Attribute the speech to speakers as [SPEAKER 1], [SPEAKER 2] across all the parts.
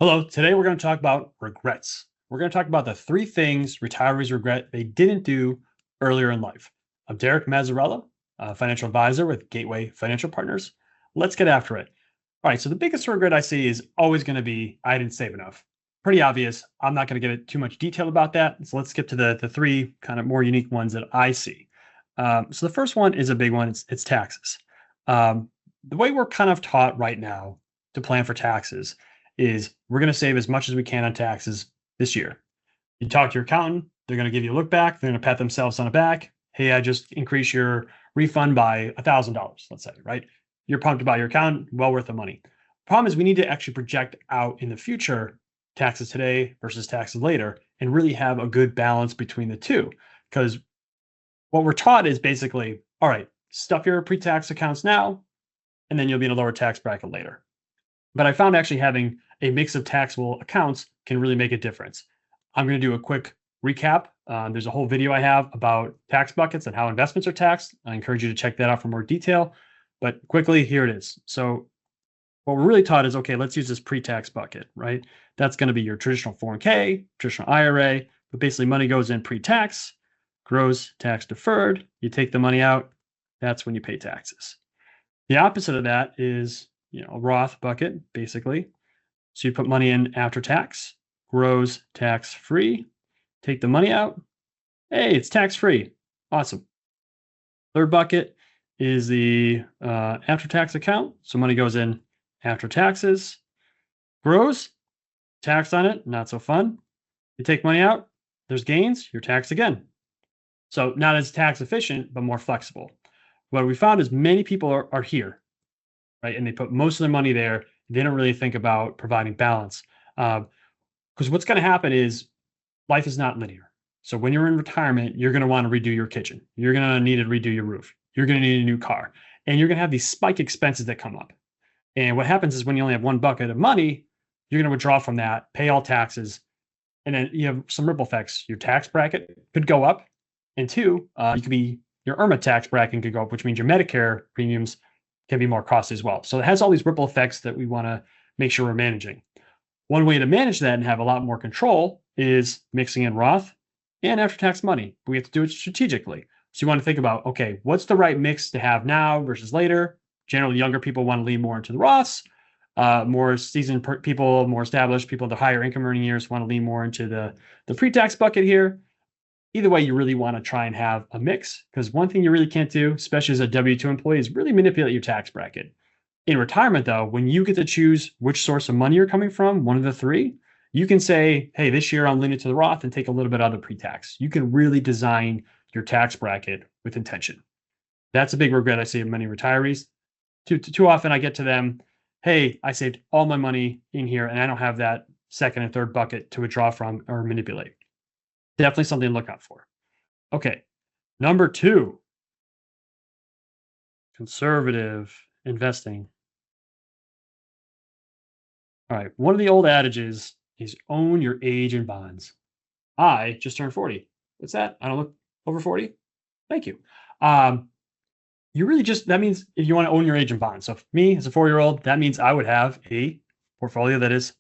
[SPEAKER 1] Hello, today we're going to talk about regrets. We're going to talk about the three things retirees regret they didn't do earlier in life. I'm Derek Mazzarella, a financial advisor with Gateway Financial Partners. Let's get after it. All right, so the biggest regret I see is always going to be I didn't save enough. Pretty obvious. I'm not going to get into too much detail about that. So let's skip to the three kind of more unique ones that I see. So the first one is a big one. It's taxes. The way we're kind of taught right now to plan for taxes is we're going to save as much as we can on taxes this year. You talk to your accountant, they're going to give you a look back, they're going to pat themselves on the back. Hey, I just increased your refund by $1,000, let's say, right? You're pumped about your accountant, well worth the money. Problem is, we need to actually project out in the future taxes today versus taxes later and really have a good balance between the two. Because what we're taught is basically, all right, stuff your pre tax accounts now, and then you'll be in a lower tax bracket later. But I found actually having a mix of taxable accounts can really make a difference. I'm going to do a quick recap. There's a whole video I have about tax buckets and how investments are taxed. I encourage you to check that out for more detail. But quickly, here it is. So what we're really taught is, okay, let's use this pre-tax bucket, right? That's going to be your traditional 401k, traditional IRA, but basically money goes in pre-tax, grows tax deferred. You take the money out, that's when you pay taxes. The opposite of that is, a Roth bucket, basically. So you put money in after tax, grows tax free, take the money out. Hey, it's tax free. Awesome. Third bucket is the after tax account. So money goes in after taxes, grows, tax on it, not so fun. You take money out, there's gains, you're taxed again. So not as tax efficient, but more flexible. What we found is many people are here, right? And they put most of their money there. They don't really think about providing balance. Because what's going to happen is life is not linear. So when you're in retirement, you're going to want to redo your kitchen. You're going to need to redo your roof. You're going to need a new car. And you're going to have these spike expenses that come up. And what happens is when you only have one bucket of money, you're going to withdraw from that, pay all taxes, and then you have some ripple effects. Your tax bracket could go up. And two, you could be your IRMA tax bracket could go up, which means your Medicare premiums can be more costly as well. So it has all these ripple effects that we want to make sure we're managing. One way to manage that and have a lot more control is mixing in Roth and after-tax money. But we have to do it strategically. So you want to think about, okay, what's the right mix to have now versus later? Generally, younger people want to lean more into the Roths. More seasoned people, more established people, the higher income earning years want to lean more into the pre-tax bucket here. Either way, you really want to try and have a mix, because one thing you really can't do, especially as a W-2 employee, is really manipulate your tax bracket. In retirement, though, when you get to choose which source of money you're coming from, one of the three, you can say, hey, this year I'm leaning to the Roth and take a little bit out of the pre-tax. You can really design your tax bracket with intention. That's a big regret I see in many retirees. Too often I get to them, hey, I saved all my money in here and I don't have that second and third bucket to withdraw from or manipulate. Definitely something to look out for. Okay, number two, conservative investing. All right, one of the old adages is own your age in bonds. I just turned 40. What's that? I don't look over 40. Thank you. You really just, that means if you want to own your age in bonds. So for me as a 4-year-old, that means I would have a portfolio that is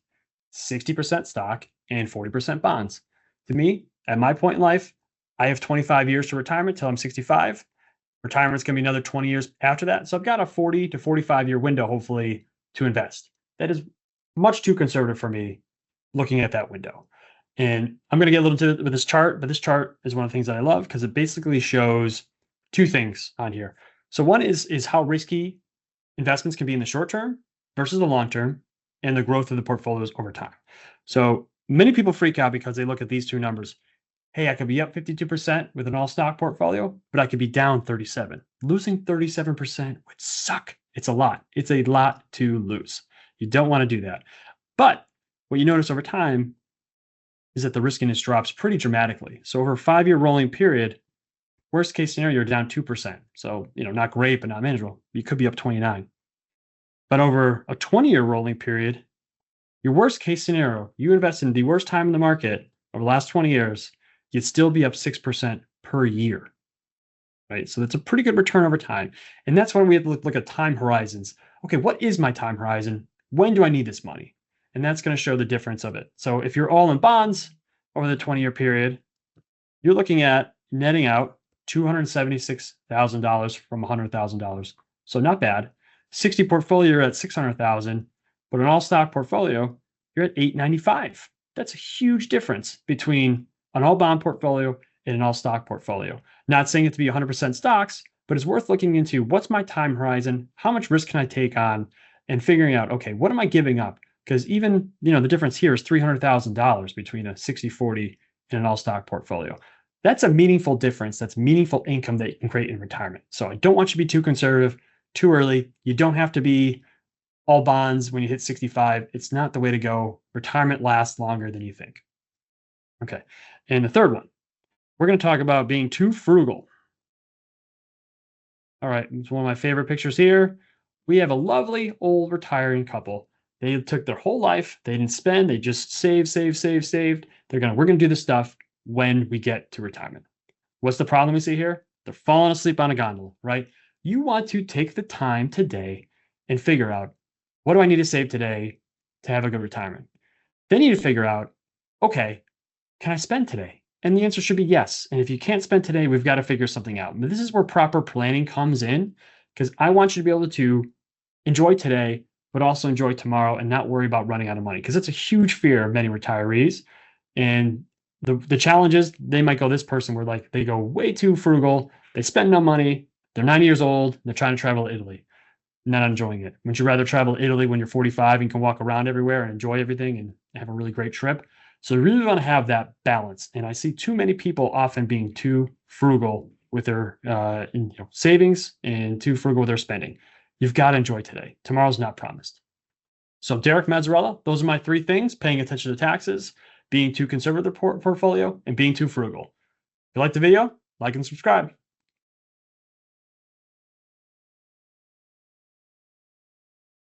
[SPEAKER 1] 60% stock and 40% bonds. To me, at my point in life, I have 25 years to retirement till I'm 65. Retirement's going to be another 20 years after that. So I've got a 40 to 45 year window, hopefully, to invest. That is much too conservative for me looking at that window. And I'm going to get a little into it with this chart, but this chart is one of the things that I love because it basically shows two things on here. So one is how risky investments can be in the short term versus the long term and the growth of the portfolios over time. So many people freak out because they look at these two numbers. Hey, I could be up 52% with an all stock portfolio, but I could be down 37. Losing 37% would suck. It's a lot. It's a lot to lose. You don't want to do that. But what you notice over time is that the riskiness drops pretty dramatically. So over a 5-year rolling period, worst case scenario, you're down 2%. So, not great, but not manageable. You could be up 29. But over a 20-year rolling period, your worst case scenario, you invest in the worst time in the market over the last 20 years, you'd still be up 6% per year, right? So that's a pretty good return over time. And that's when we have to look at time horizons. Okay, what is my time horizon? When do I need this money? and that's going to show the difference of it. So if you're all in bonds over the 20-year period, you're looking at netting out $276,000 from $100,000. So not bad. 60 portfolio, you're at 600,000, but an all stock portfolio, you're at 895. That's a huge difference between an all bond portfolio and an all stock portfolio. Not saying it to be 100% stocks, but it's worth looking into what's my time horizon, how much risk can I take on, and figuring out, okay, what am I giving up? Because even, the difference here is $300,000 between a 60-40 and an all stock portfolio. That's a meaningful difference. That's meaningful income that you can create in retirement. So I don't want you to be too conservative, too early. You don't have to be all bonds when you hit 65. It's not the way to go. Retirement lasts longer than you think. Okay. And the third one, we're going to talk about being too frugal. All right. It's one of my favorite pictures here. We have a lovely old retiring couple. They took their whole life. They didn't spend. They just saved. We're going to do this stuff when we get to retirement. What's the problem we see here? They're falling asleep on a gondola, right? You want to take the time today and figure out, what do I need to save today to have a good retirement? Then you need to figure out, okay, can I spend today? And the answer should be yes. And if you can't spend today, we've got to figure something out. And this is where proper planning comes in, because I want you to be able to enjoy today, but also enjoy tomorrow and not worry about running out of money, because it's a huge fear of many retirees. And the challenge is they might go this person where they go way too frugal. They spend no money. They're 90 years old. They're trying to travel to Italy, not enjoying it. Would you rather travel to Italy when you're 45 and can walk around everywhere and enjoy everything and have a really great trip? So you really want to have that balance. And I see too many people often being too frugal with their savings and too frugal with their spending. You've got to enjoy today. Tomorrow's not promised. So Derek Mazzarella, those are my three things: paying attention to taxes, being too conservative with their portfolio, and being too frugal. If you like the video, like and subscribe.